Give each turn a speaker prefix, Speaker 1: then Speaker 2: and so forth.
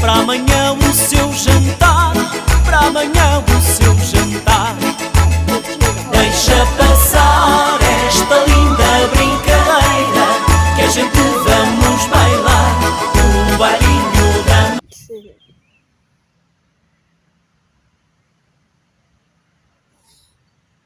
Speaker 1: para amanhã o seu jantar, para amanhã o seu jantar. Deixa passar esta linda brincadeira, que a gente vamos bailar um bailinho da...